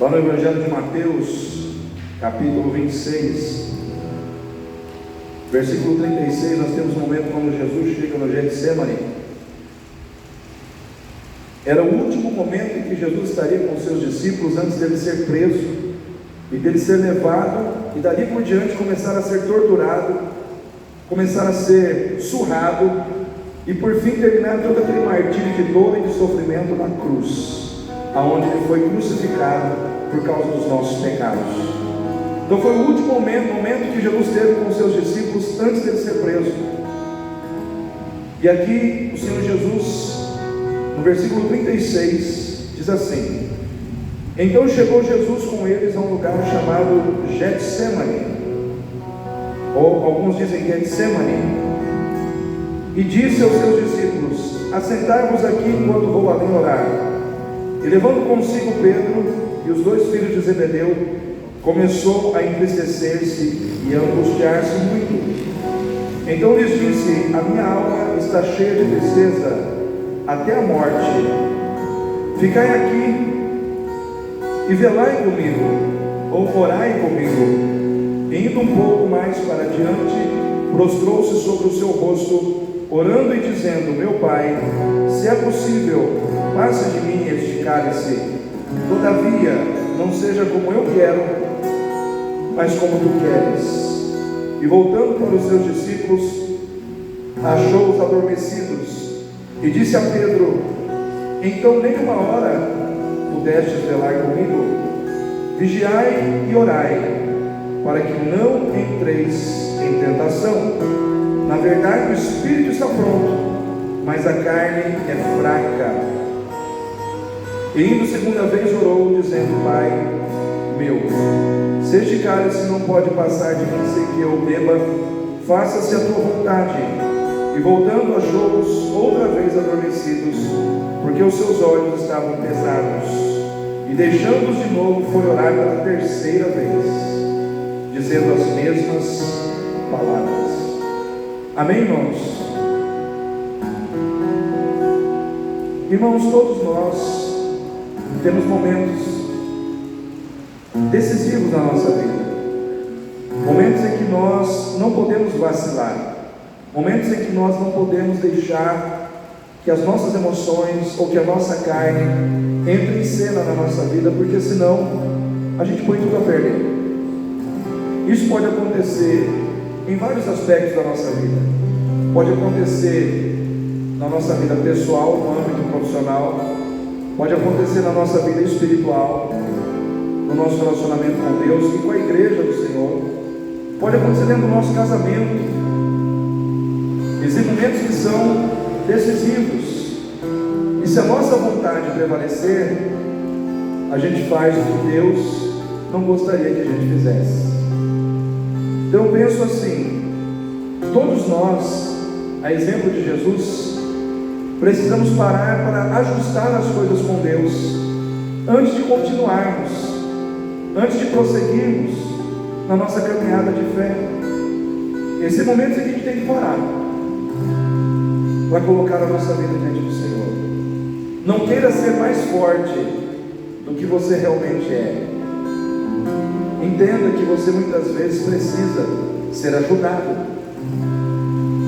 Lá no Evangelho de Mateus, capítulo 26, versículo 36, nós temos um momento quando Jesus chega no Getsemane. Era o último momento em que Jesus estaria com seus discípulos antes dele ser preso e dele ser levado, e dali por diante começar a ser torturado, começar a ser surrado, e por fim terminar todo aquele martírio de dor e de sofrimento na cruz, aonde ele foi crucificado por causa dos nossos pecados. Então foi o último momento que Jesus teve com os seus discípulos antes dele ser preso. E aqui o Senhor Jesus, no versículo 36, diz assim: então chegou Jesus com eles a um lugar chamado Getsemane, ou alguns dizem Getsemane, e disse aos seus discípulos: assentai-vos aqui enquanto vou além orar. E levando consigo Pedro e os dois filhos de Zebedeu, começou a entristecer-se e a angustiar-se muito. Então lhes disse: a minha alma está cheia de tristeza até a morte. Ficai aqui e velai comigo, ou orai comigo. E indo um pouco mais para diante, prostrou-se sobre o seu rosto, orando e dizendo: meu Pai, se é possível, passa de mim este cálice, todavia não seja como eu quero, mas como tu queres. E voltando para os seus discípulos, achou-os adormecidos, e disse a Pedro: então nem uma hora pudestes velar comigo? Vigiai e orai, para que não entreis em tentação. Na verdade o espírito está pronto, mas a carne é fraca. E indo segunda vez orou, dizendo: Pai meu, se este cálice não pode passar de mim sem que eu beba, faça-se a tua vontade. E voltando achou-os outra vez adormecidos, porque os seus olhos estavam pesados. E deixando-os de novo, foi orar pela terceira vez, dizendo as mesmas palavras. Amém, irmãos? Irmãos, todos nós temos momentos decisivos na nossa vida, momentos em que nós não podemos vacilar, momentos em que nós não podemos deixar que as nossas emoções ou que a nossa carne entre em cena na nossa vida, porque senão a gente põe tudo a perder. Isso pode acontecer em vários aspectos da nossa vida. Pode acontecer na nossa vida pessoal, no âmbito profissional, pode acontecer na nossa vida espiritual, no nosso relacionamento com Deus e com a igreja do Senhor, pode acontecer dentro do nosso casamento. Existem momentos que são decisivos, e se a nossa vontade prevalecer, a gente faz o que Deus não gostaria que a gente fizesse. Então eu penso assim: todos nós, a exemplo de Jesus, precisamos parar para ajustar as coisas com Deus antes de continuarmos, antes de prosseguirmos na nossa caminhada de fé. Esse momento é que a gente tem que parar para colocar a nossa vida diante do Senhor. Não queira ser mais forte do que você realmente é. Entenda que você muitas vezes precisa ser ajudado.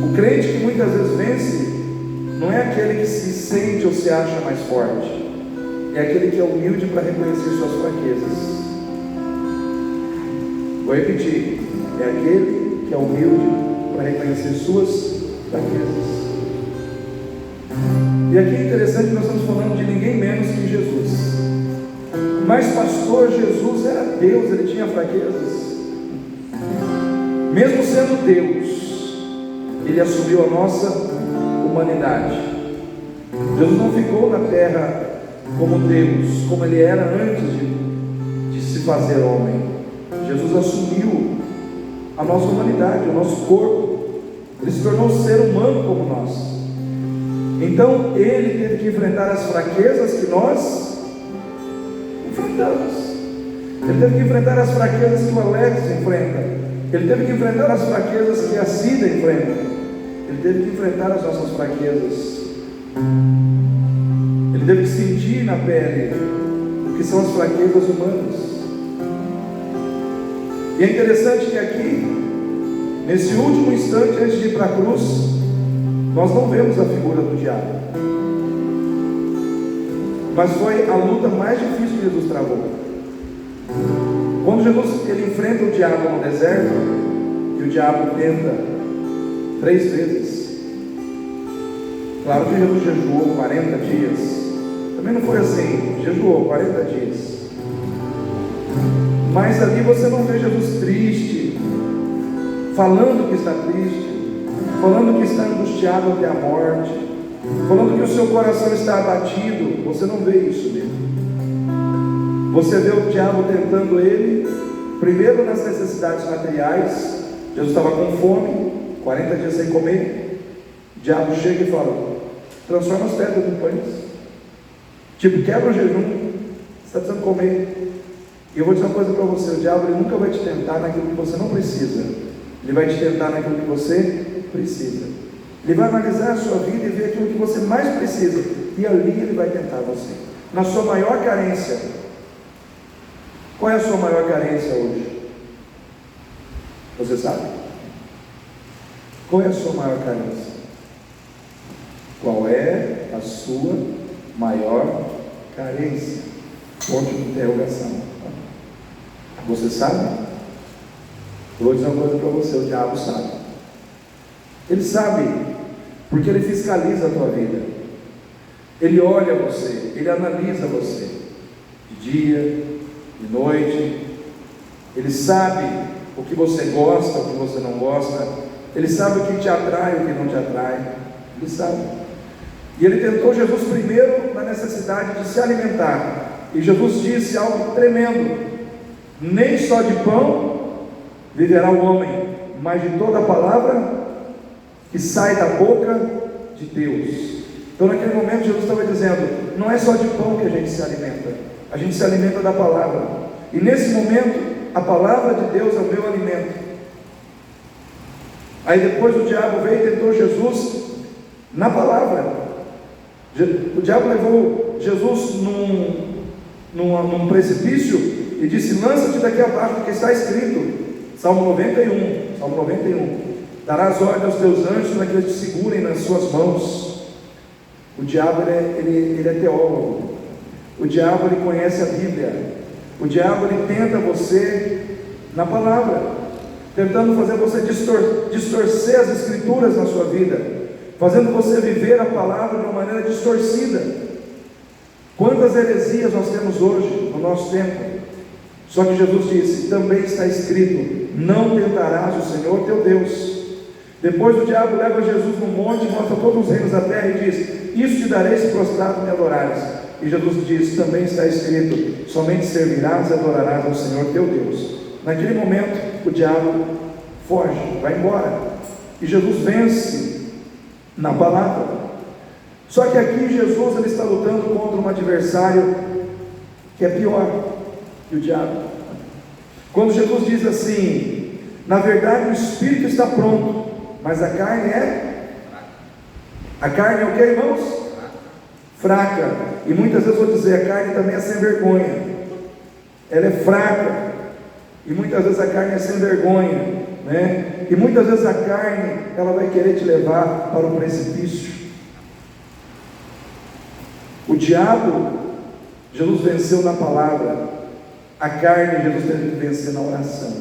O crente que muitas vezes vence não é aquele que se sente ou se acha mais forte, é aquele que é humilde para reconhecer suas fraquezas. Vou repetir: é aquele que é humilde para reconhecer suas fraquezas. E aqui é interessante que nós estamos falando de ninguém menos que Jesus. Mas pastor, Jesus era Deus, ele tinha fraquezas. Mesmo sendo Deus, ele assumiu a nossa humanidade. Jesus não ficou na terra como Deus, como ele era antes de se fazer homem. Jesus assumiu a nossa humanidade, o nosso corpo. Ele se tornou ser humano como nós. Então ele teve que enfrentar as fraquezas que nós enfrentamos. Ele teve que enfrentar as fraquezas que o Alex enfrenta. Ele teve que enfrentar as fraquezas que a Cida enfrenta. Ele teve que enfrentar as nossas fraquezas. Ele teve que sentir na pele o que são as fraquezas humanas. E é interessante que aqui, nesse último instante antes de ir para a cruz, nós não vemos a figura do diabo. Mas foi a luta mais difícil que Jesus travou. Quando Jesus ele enfrenta o diabo no deserto, e o diabo tenta 3 vezes. Claro que Jesus jejuou 40 dias. Também não foi assim, jejuou 40 dias. Mas ali você não vê Jesus triste, falando que está triste, falando que está angustiado até a morte, falando que o seu coração está abatido. Você não vê isso nele. Você vê o diabo tentando ele, primeiro nas necessidades materiais. Jesus estava com fome, 40 dias sem comer. O diabo chega e fala: transforma as pedras em pães. Tipo, quebra o jejum, você está precisando comer. E eu vou dizer uma coisa para você: o diabo ele nunca vai te tentar naquilo que você não precisa. Ele vai te tentar naquilo que você precisa. Ele vai analisar a sua vida e ver aquilo que você mais precisa, e ali ele vai tentar você, na sua maior carência. Qual é a sua maior carência hoje? Você sabe? Qual é a sua maior carência? Qual é a sua maior carência? Ponto de interrogação. Você sabe? Eu vou dizer uma coisa para você: o diabo sabe. Ele sabe, porque ele fiscaliza a tua vida. Ele olha você, ele analisa você, de dia, de noite. Ele sabe o que você gosta, o que você não gosta. Ele sabe o que te atrai, o que não te atrai. Ele sabe. E ele tentou Jesus primeiro na necessidade de se alimentar. E Jesus disse algo tremendo: nem só de pão viverá o homem, mas de toda a palavra que sai da boca de Deus. Então naquele momento Jesus estava dizendo: não é só de pão que a gente se alimenta da palavra. E nesse momento a palavra de Deus é o meu alimento. Aí depois o diabo veio e tentou Jesus na palavra. O diabo levou Jesus num precipício e disse: lança-te daqui abaixo, porque está escrito, Salmo 91, darás ordem aos teus anjos para que eles te segurem nas suas mãos. O diabo ele é teólogo. O diabo ele conhece a Bíblia. O diabo ele tenta você na palavra, tentando fazer você distorcer as escrituras na sua vida, fazendo você viver a palavra de uma maneira distorcida. Quantas heresias nós temos hoje no nosso tempo? Só que Jesus disse: também está escrito, não tentarás o Senhor teu Deus. Depois o diabo leva Jesus no monte, mostra todos os reinos da terra e diz: isso te darei se prostrado me adorares. E Jesus diz: também está escrito, somente servirás e adorarás ao Senhor teu Deus. Naquele momento o diabo foge, vai embora, e Jesus vence na palavra. Só que aqui Jesus ele está lutando contra um adversário que é pior que o diabo. Quando Jesus diz assim: na verdade o espírito está pronto, mas a carne é o que, irmãos? Fraca. E muitas vezes eu vou dizer: a carne também é sem vergonha. Ela é fraca. E muitas vezes a carne é sem vergonha, né? E muitas vezes a carne ela vai querer te levar para o precipício. O diabo Jesus venceu na palavra. A carne Jesus teve que vencer na oração.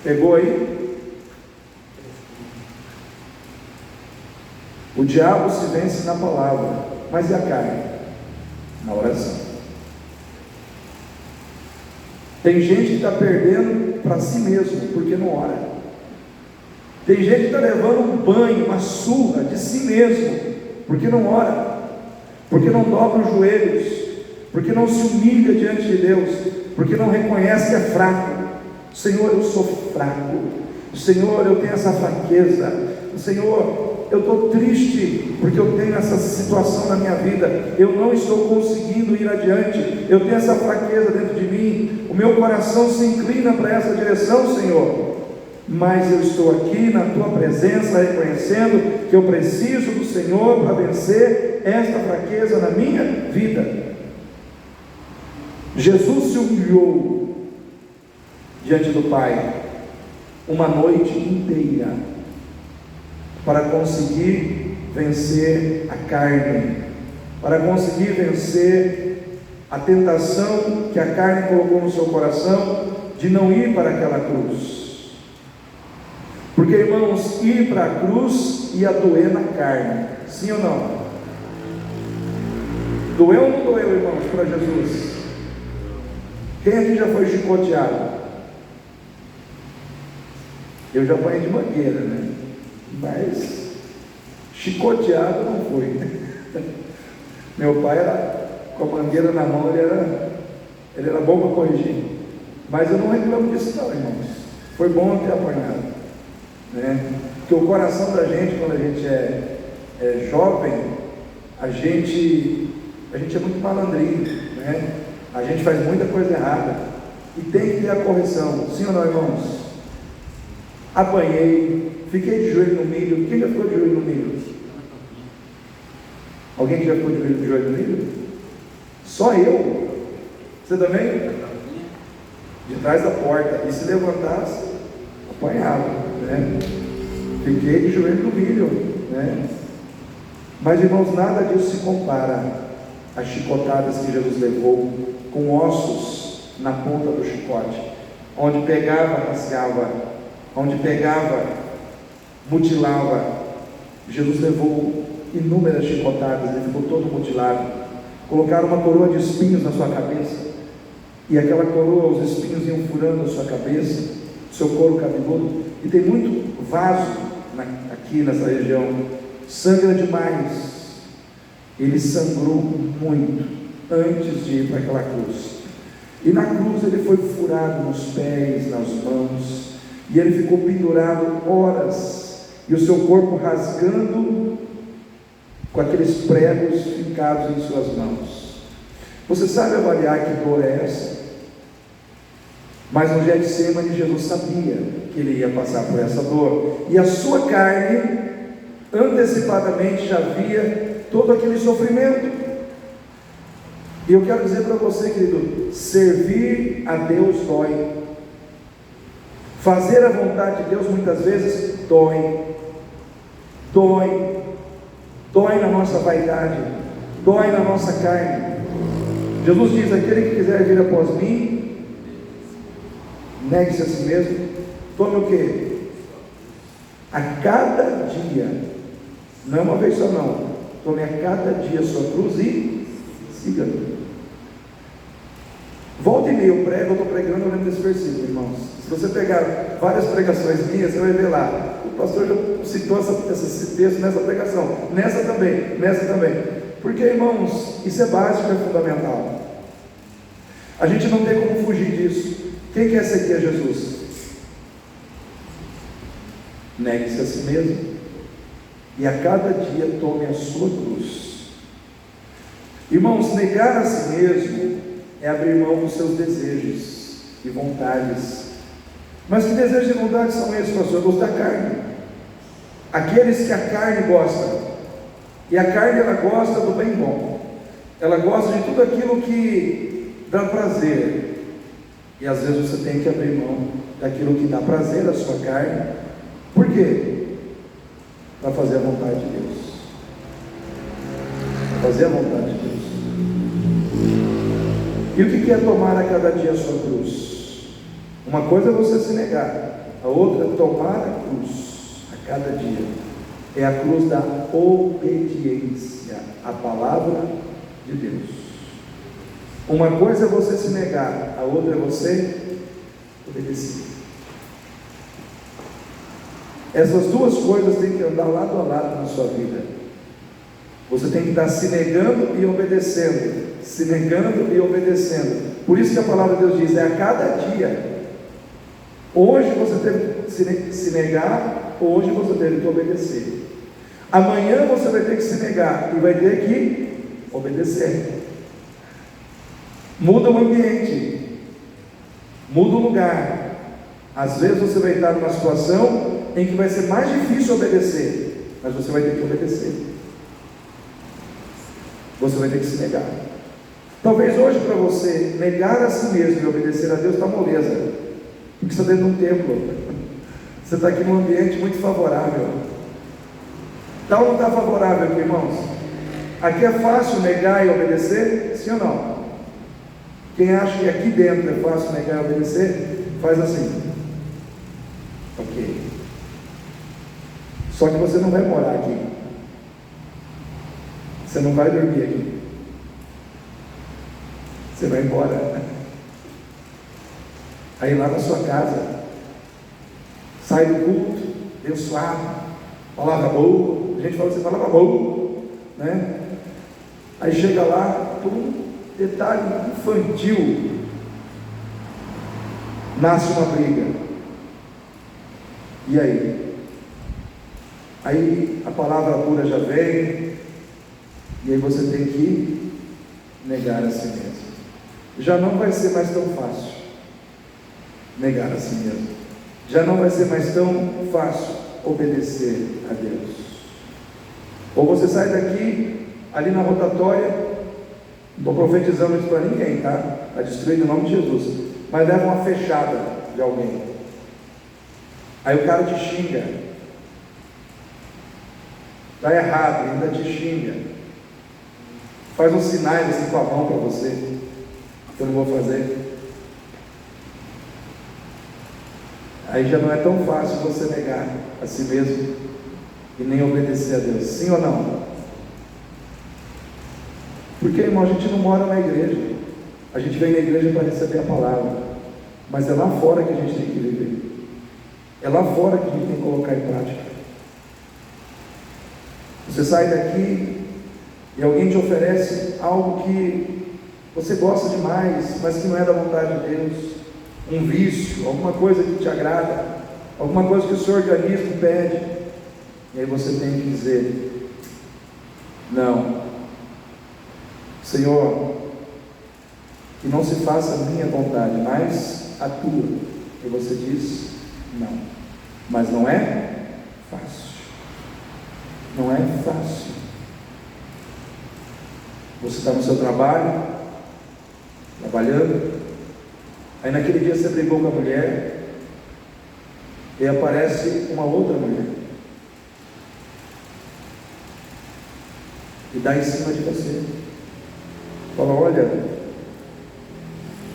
Pegou aí? O diabo se vence na palavra, mas e a carne? Na oração. Tem gente que está perdendo para si mesmo porque não ora. Tem gente que está levando um banho, uma surra de si mesmo porque não ora, porque não dobra os joelhos, porque não se humilha diante de Deus, porque não reconhece que é fraco. Senhor, eu sou fraco. Senhor, eu tenho essa fraqueza. Senhor, eu estou triste porque eu tenho essa situação na minha vida, eu não estou conseguindo ir adiante, eu tenho essa fraqueza dentro de mim, o meu coração se inclina para essa direção, Senhor. mas eu estou aqui na tua presença, reconhecendo que eu preciso do Senhor para vencer esta fraqueza na minha vida. Jesus se humilhou diante do Pai uma noite inteira para conseguir vencer a carne, para conseguir vencer a tentação que a carne colocou no seu coração de não ir para aquela cruz. Porque, irmãos, ir para a cruz ia doer na carne, sim ou não? Doeu ou não doeu, irmãos, para Jesus? Quem aqui já foi chicoteado? Eu já apanhei de mangueira, né? Mas chicoteado não foi. Meu pai era com a mangueira na mão, ele era bom para corrigir. Mas eu não reclamo disso não, irmãos. Foi bom ter apanhado, né? Porque o coração da gente, quando a gente é jovem, a gente é muito malandrinho, né? A gente faz muita coisa errada e tem que ter a correção, sim ou não, irmãos? Apanhei, fiquei de joelho no milho. Quem já ficou de joelho no milho? Alguém que já ficou de joelho no milho? Só eu. Você também? De trás da porta. E se levantasse, apanhava, né? Fiquei de joelho no milho, né? Mas, irmãos, nada disso se compara às chicotadas que Jesus levou com ossos na ponta do chicote, onde pegava, rasgava, onde pegava, mutilava. Jesus levou inúmeras chicotadas, ele ficou todo mutilado. Colocaram uma coroa de espinhos na sua cabeça, e aquela coroa, os espinhos iam furando a sua cabeça, seu couro cabeludo, e tem muito vaso aqui nessa região, sangra demais. Ele sangrou muito antes de ir para aquela cruz, e na cruz ele foi furado nos pés, nas mãos, e ele ficou pendurado horas, e o seu corpo rasgando com aqueles pregos fincados em suas mãos. Você sabe avaliar que dor é essa? Mas no Getsemane Jesus sabia que ele ia passar por essa dor, e a sua carne antecipadamente já via todo aquele sofrimento. E eu quero dizer para você, querido, servir a Deus dói. Fazer a vontade de Deus muitas vezes dói. Dói na nossa vaidade, dói na nossa carne. Jesus diz: aquele que quiser vir após mim, negue-se a si mesmo, tome o quê? A cada dia, não é uma vez só não, tome a cada dia a sua cruz e siga-me. Volta e meia eu prego, eu estou pregando, eu lembro desse versículo, irmãos. Se você pegar várias pregações minhas, você vai ver lá, o pastor já citou esse texto nessa pregação, nessa também, porque, irmãos, isso é básico, é fundamental. A gente não tem como fugir disso. Quem quer seguir a Jesus? Negue-se a si mesmo, e a cada dia tome a sua cruz. Irmãos, negar a si mesmo é abrir mão dos seus desejos e vontades. Mas que desejos e vontades são esses, pastor? Os da carne, aqueles que a carne gosta. E a carne, ela gosta do bem bom, ela gosta de tudo aquilo que dá prazer. E às vezes você tem que abrir mão daquilo que dá prazer à sua carne. Por quê? Para fazer a vontade de Deus. Fazer a vontade de Deus. E o que é tomar a cada dia a sua cruz? Uma coisa é você se negar, a outra é tomar a cruz a cada dia. É a cruz da obediência à palavra de Deus. Uma coisa é você se negar, a outra é você obedecer. Essas duas coisas têm que andar lado a lado na sua vida. Você tem que estar se negando e obedecendo, se negando e obedecendo. Por isso que a palavra de Deus diz: é a cada dia. Hoje você deve se negar, hoje você deve obedecer. Amanhã você vai ter que se negar e vai ter que obedecer. Muda o ambiente, muda o lugar, Às vezes você vai estar numa situação em que vai ser mais difícil obedecer, mas você vai ter que obedecer. Você vai ter que se negar. Talvez hoje para você negar a si mesmo e obedecer a Deus está moleza, porque você está dentro de um templo, você está aqui num ambiente muito favorável. Está ou não está favorável aqui, irmãos? Aqui é fácil negar e obedecer? Sim ou não? Quem acha que aqui dentro é fácil negar e obedecer, faz assim. Ok. Só que você não vai morar aqui. Você não vai dormir aqui. Você vai embora. Aí lá na sua casa, sai do culto, abençoado, palavra boa. A gente fala assim, palavra boa, né? Aí chega lá, por um detalhe infantil, nasce uma briga. E aí? Aí a palavra pura já vem, e aí você tem que negar a si mesmo. Já não vai ser mais tão fácil negar a si mesmo. Já não vai ser mais tão fácil obedecer a Deus. Ou você sai daqui, ali na rotatória, não estou profetizando isso para ninguém, tá? Está destruindo o nome de Jesus, mas leva uma fechada de alguém. Aí o cara te xinga, está errado, ainda te xinga, faz uns sinais assim com a mão para você, que eu não vou fazer. Aí já não é tão fácil você negar a si mesmo e nem obedecer a Deus, sim ou não? Porque, irmão, a gente não mora na igreja, a gente vem na igreja para receber a palavra, mas é lá fora que a gente tem que viver, é lá fora que a gente tem que colocar em prática. Você sai daqui e alguém te oferece algo que você gosta demais, mas que não é da vontade de Deus, um vício, alguma coisa que te agrada, alguma coisa que o seu organismo pede, e aí você tem que dizer: não, Senhor, que não se faça a minha vontade, mas a tua. E você diz: não. Mas não é fácil. Não é fácil. Você está no seu trabalho, trabalhando, aí naquele dia você brigou com a mulher, e aparece uma outra mulher, e dá em cima de você. Fala: olha,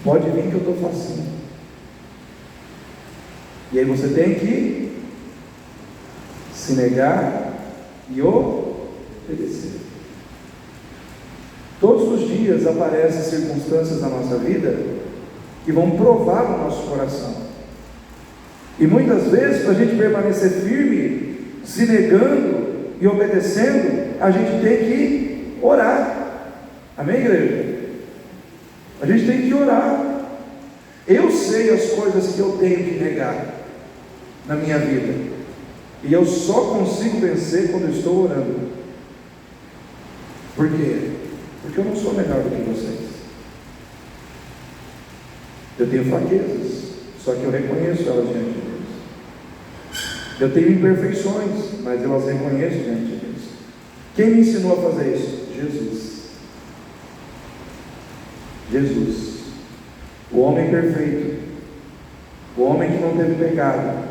pode vir que eu estou facinho. E aí você tem que se negar e obedecer. Todos os dias aparecem circunstâncias na nossa vida que vão provar o nosso coração. E muitas vezes, para a gente permanecer firme, se negando e obedecendo, a gente tem que orar. Amém, igreja? A gente tem que orar. Eu sei as coisas que eu tenho que negar na minha vida, e eu só consigo vencer quando eu estou orando. Por quê? Porque eu não sou melhor do que vocês. Eu tenho fraquezas, só que eu reconheço elas diante de Deus. Eu tenho imperfeições, mas eu as reconheço diante de Deus. Quem me ensinou a fazer isso? Jesus. Jesus, o homem perfeito, o homem que não teve pecado,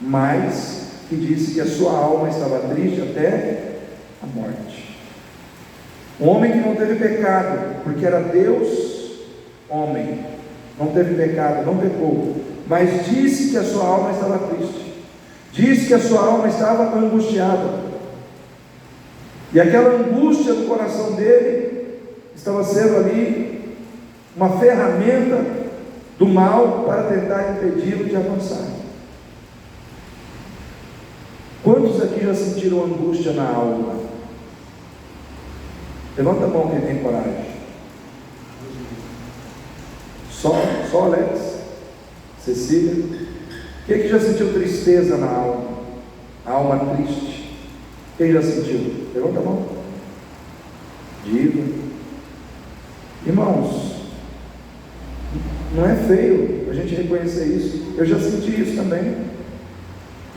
mas que disse que a sua alma estava triste até a morte. Um homem que não teve pecado, porque era Deus, homem, não teve pecado, não pecou, mas disse que a sua alma estava triste, disse que a sua alma estava angustiada, e aquela angústia do coração dele estava sendo ali uma ferramenta do mal para tentar impedi-lo de avançar. Quantos aqui já sentiram angústia na alma? Levanta a mão quem tem coragem. Só Alex, Cecília. Quem que já sentiu tristeza na alma? A alma triste. Quem já sentiu? Levanta a mão. Diga. Irmãos, Não é feio a gente reconhecer isso. Eu já senti isso também.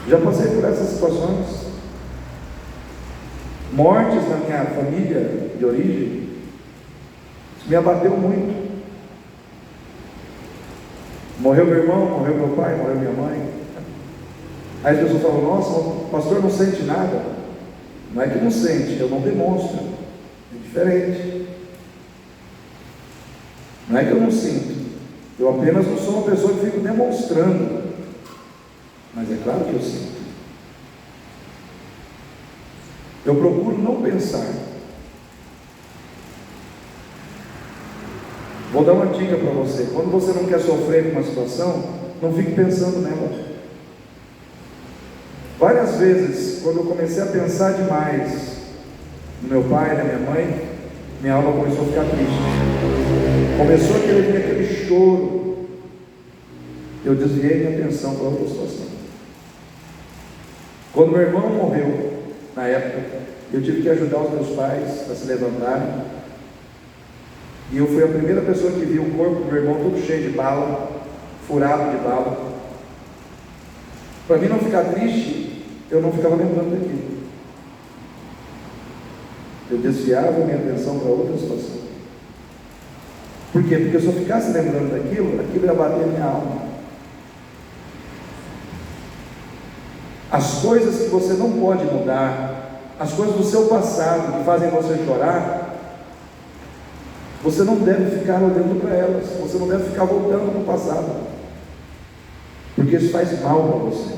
Já passei por essas situações. Mortes na minha família de origem, isso me abateu muito. Morreu meu irmão, morreu meu pai, morreu minha mãe. Aí as pessoas falam: nossa, o pastor não sente nada. Não é que não sente, eu não demonstro. É diferente. Não é que eu não sinto, eu apenas não sou uma pessoa que fico demonstrando. Mas é claro que eu sinto. Eu procuro não pensar. Vou dar uma dica para você: quando você não quer sofrer com uma situação, não fique pensando nela. Várias vezes, quando eu comecei a pensar demais no meu pai, na minha mãe, minha alma começou a ficar triste. Começou a vir aquele choro. Eu desviei minha atenção para outra situação. Quando meu irmão morreu, na época, eu tive que ajudar os meus pais a se levantarem. E eu fui a primeira pessoa que viu o corpo do meu irmão todo cheio de bala, furado de bala. Para mim não ficar triste, eu não ficava lembrando daquilo. Eu desviava minha atenção para outra situação. Por quê? Porque se eu ficasse lembrando daquilo, aquilo ia bater minha alma. As coisas que você não pode mudar, as coisas do seu passado que fazem você chorar, você não deve ficar olhando para elas, você não deve ficar voltando para o passado, porque isso faz mal para você,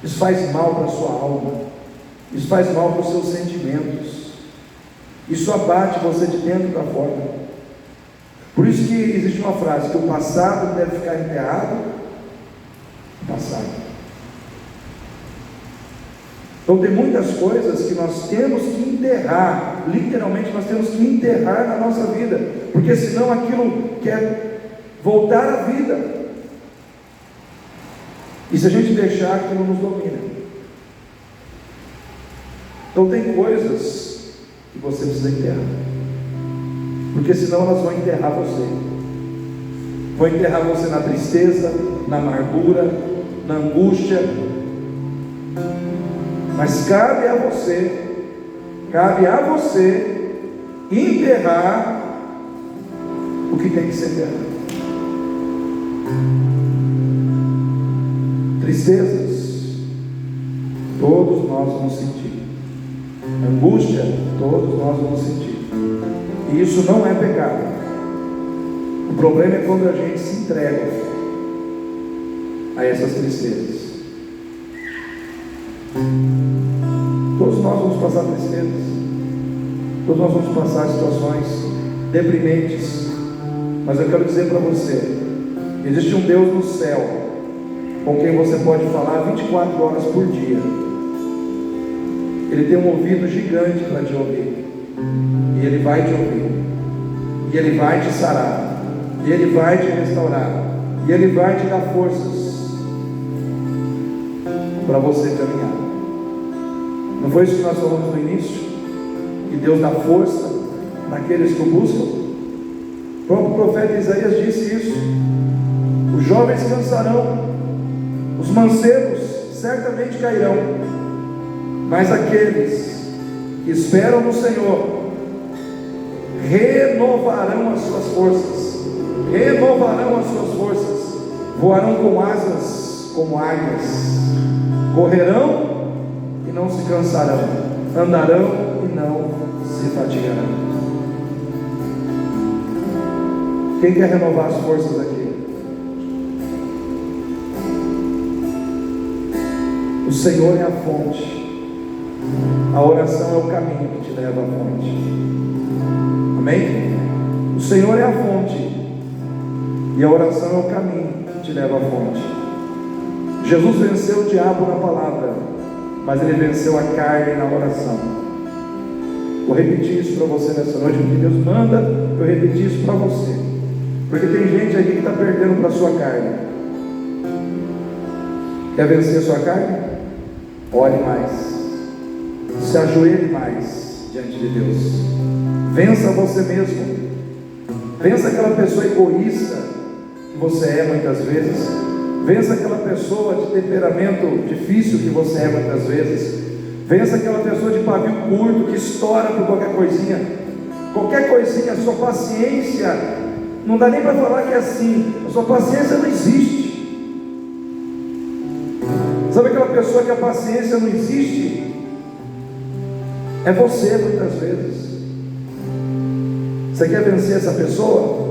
isso faz mal para a sua alma, isso faz mal para os seus sentimentos, isso abate você de dentro para fora. Por isso que existe uma frase, que o passado deve ficar enterrado no passado. Então tem muitas coisas que nós temos que enterrar, literalmente nós temos que enterrar na nossa vida, porque senão aquilo quer voltar à vida, e se a gente deixar, aquilo nos domina. Então tem coisas que você precisa enterrar, porque senão elas vão enterrar você, vão enterrar você na tristeza, na amargura, na angústia. Mas cabe a você enterrar o que tem que ser enterrado. Tristezas, todos nós vamos sentir. Angústia, todos nós vamos sentir. E isso não é pecado. O problema é quando a gente se entrega a essas tristezas. Todos nós vamos passar tristezas, todos nós vamos passar situações deprimentes, mas eu quero dizer para você: existe um Deus no céu com quem você pode falar 24 horas por dia. Ele tem um ouvido gigante para te ouvir, e Ele vai te ouvir, e Ele vai te sarar, e Ele vai te restaurar, e Ele vai te dar forças para você caminhar. Não foi isso que nós falamos no início? Que Deus dá força naqueles que o buscam? O próprio profeta Isaías disse isso: os jovens cansarão, os mancebos certamente cairão, mas aqueles que esperam no Senhor renovarão as suas forças, voarão com asas como águias, correrão e não se cansarão, andarão e não se fatigarão. Quem quer renovar as forças aqui? O Senhor é a fonte, a oração é o caminho que te leva à fonte. Amém? O Senhor é a fonte, e a oração é o caminho que te leva à fonte. Jesus venceu o diabo na palavra, mas Ele venceu a carne na oração. Vou repetir isso para você nessa noite, porque Deus manda eu repetir isso para você, porque tem gente aqui que está perdendo para a sua carne. Quer vencer a sua carne? Ore mais, se ajoelhe mais diante de Deus, vença você mesmo, vença aquela pessoa egoísta que você é muitas vezes. Vença aquela pessoa de temperamento difícil que você é muitas vezes. Vença aquela pessoa de pavio curto que estoura por qualquer coisinha. Qualquer coisinha, a sua paciência, não dá nem para falar que é assim. A sua paciência não existe. Sabe aquela pessoa que a paciência não existe? É você muitas vezes. Você quer vencer essa pessoa?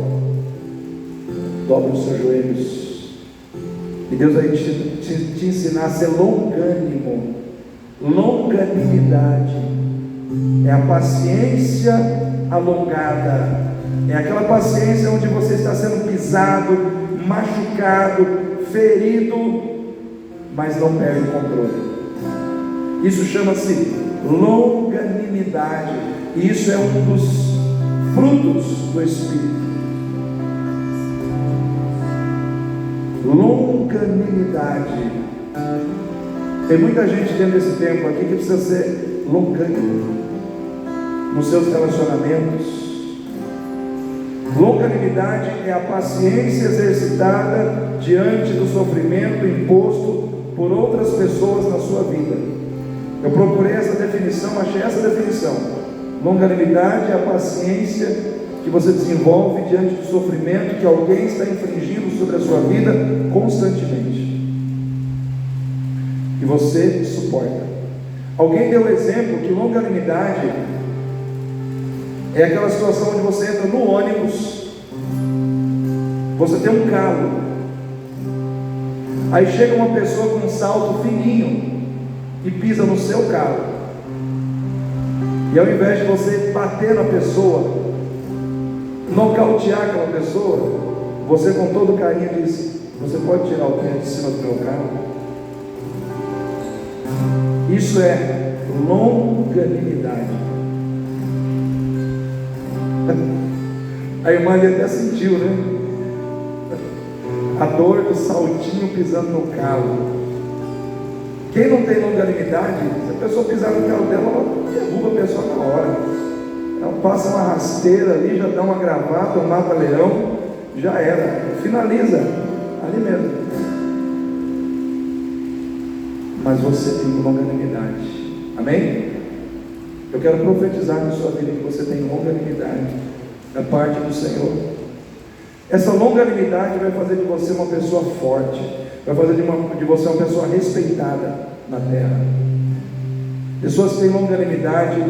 Dobre os seus joelhos. E Deus vai te ensinar a ser longânimo. Longanimidade é a paciência alongada. É aquela paciência onde você está sendo pisado, machucado, ferido, mas não perde o controle. Isso chama-se longanimidade. E isso é um dos frutos do Espírito. Longanimidade. Tem muita gente dentro desse tempo aqui que precisa ser longânimo nos seus relacionamentos. Longanimidade é a paciência exercitada diante do sofrimento imposto por outras pessoas na sua vida. Eu procurei essa definição, achei essa definição. Longanimidade é a paciência que você desenvolve diante do sofrimento que alguém está infringindo sobre a sua vida constantemente, e você suporta. Alguém deu o exemplo que longanimidade é aquela situação onde você entra no ônibus, você tem um calo, aí chega uma pessoa com um salto fininho e pisa no seu calo, e ao invés de você bater na pessoa, nocautear aquela pessoa, você com todo carinho diz: você pode tirar o pé de cima do meu carro? Isso é longanimidade. A irmã ali até sentiu, né? A dor do saltinho pisando no calo. Quem não tem longanimidade, se a pessoa pisar no calo dela, ela derruba a pessoa na hora. Ela passa uma rasteira ali, já dá uma gravata, um mata-leão, já era, finaliza ali mesmo. Mas você tem longanimidade, amém? Eu quero profetizar na sua vida que você tem longanimidade da parte do Senhor. Essa longanimidade vai fazer de você uma pessoa forte, vai fazer de você uma pessoa respeitada na terra. Pessoas que têm longanimidade,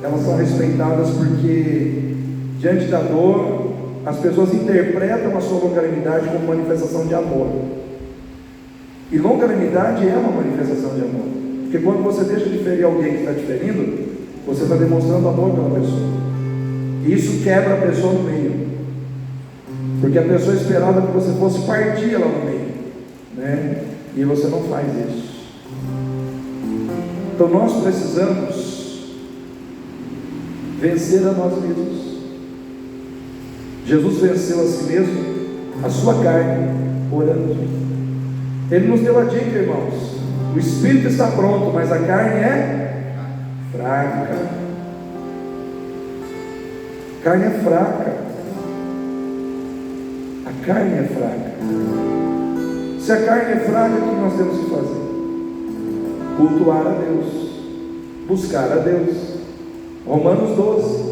elas são respeitadas porque diante da dor, as pessoas interpretam a sua longanimidade como manifestação de amor. E longanimidade é uma manifestação de amor, porque quando você deixa de ferir alguém que está te ferindo, você está demonstrando amor pela pessoa, e isso quebra a pessoa no meio, porque a pessoa esperava que você fosse partir ela no meio, né? E você não faz isso. Então nós precisamos vencer a nós mesmos. Jesus venceu a si mesmo, a sua carne, orando. Ele nos deu a dica, irmãos: o espírito está pronto, mas a carne é fraca. A carne é fraca. A carne é fraca. Se a carne é fraca, o que nós temos que fazer? Cultuar a Deus, buscar a Deus. Romanos 12: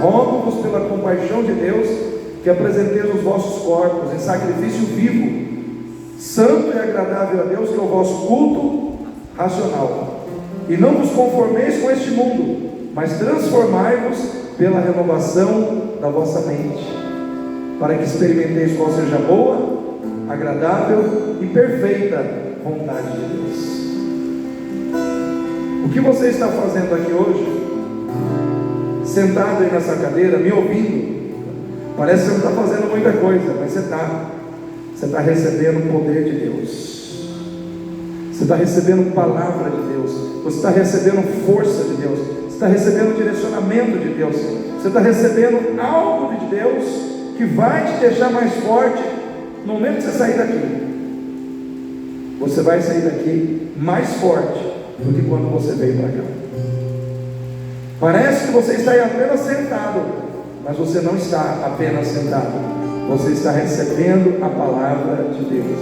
rogo-vos pela compaixão de Deus, que apresenteis os vossos corpos em sacrifício vivo, santo e agradável a Deus, que é o vosso culto racional. E não vos conformeis com este mundo, mas transformai-vos pela renovação da vossa mente, para que experimenteis qual seja a boa, agradável e perfeita vontade de Deus. O que você está fazendo aqui hoje, sentado aí nessa cadeira, me ouvindo? Parece que você não está fazendo muita coisa, mas você está. Você está recebendo o poder de Deus, você está recebendo palavra de Deus, você está recebendo força de Deus, você está recebendo direcionamento de Deus, você está recebendo algo de Deus que vai te deixar mais forte. No momento que você sair daqui, você vai sair daqui mais forte do que quando você veio para cá. Parece que você está aí apenas sentado, mas você não está apenas sentado. você está recebendo a palavra de Deus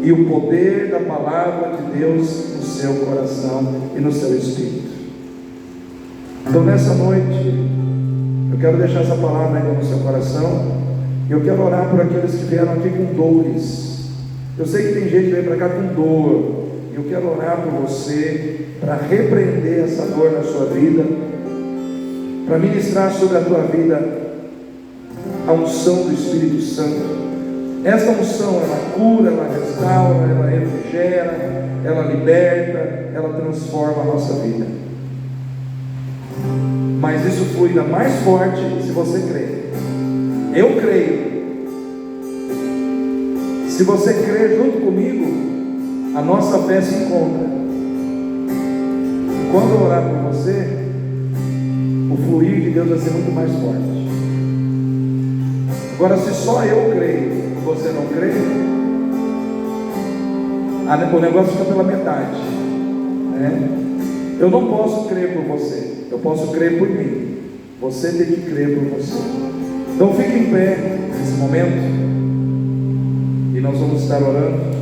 e o poder da palavra de Deus no seu coração e no seu espírito. Então nessa noite eu quero deixar essa palavra ainda no seu coração, e eu quero orar por aqueles que vieram aqui com dores. Eu sei que tem gente que veio para cá com dor, e eu quero orar por você, para repreender essa dor na sua vida, para ministrar sobre a tua vida a unção do Espírito Santo. Essa unção, ela cura, ela restaura, ela refrigera, ela liberta, ela transforma a nossa vida. Mas isso flui ainda mais forte se você crer. Eu creio. Se você crer junto comigo, a nossa fé se encontra. Quando eu orar por você, o fluir de Deus vai ser muito mais forte. Agora, se só eu creio e você não crê, o negócio fica pela metade, né? Eu não posso crer por você, eu posso crer por mim. Você tem que crer por você. Então fique em pé nesse momento, e nós vamos estar orando.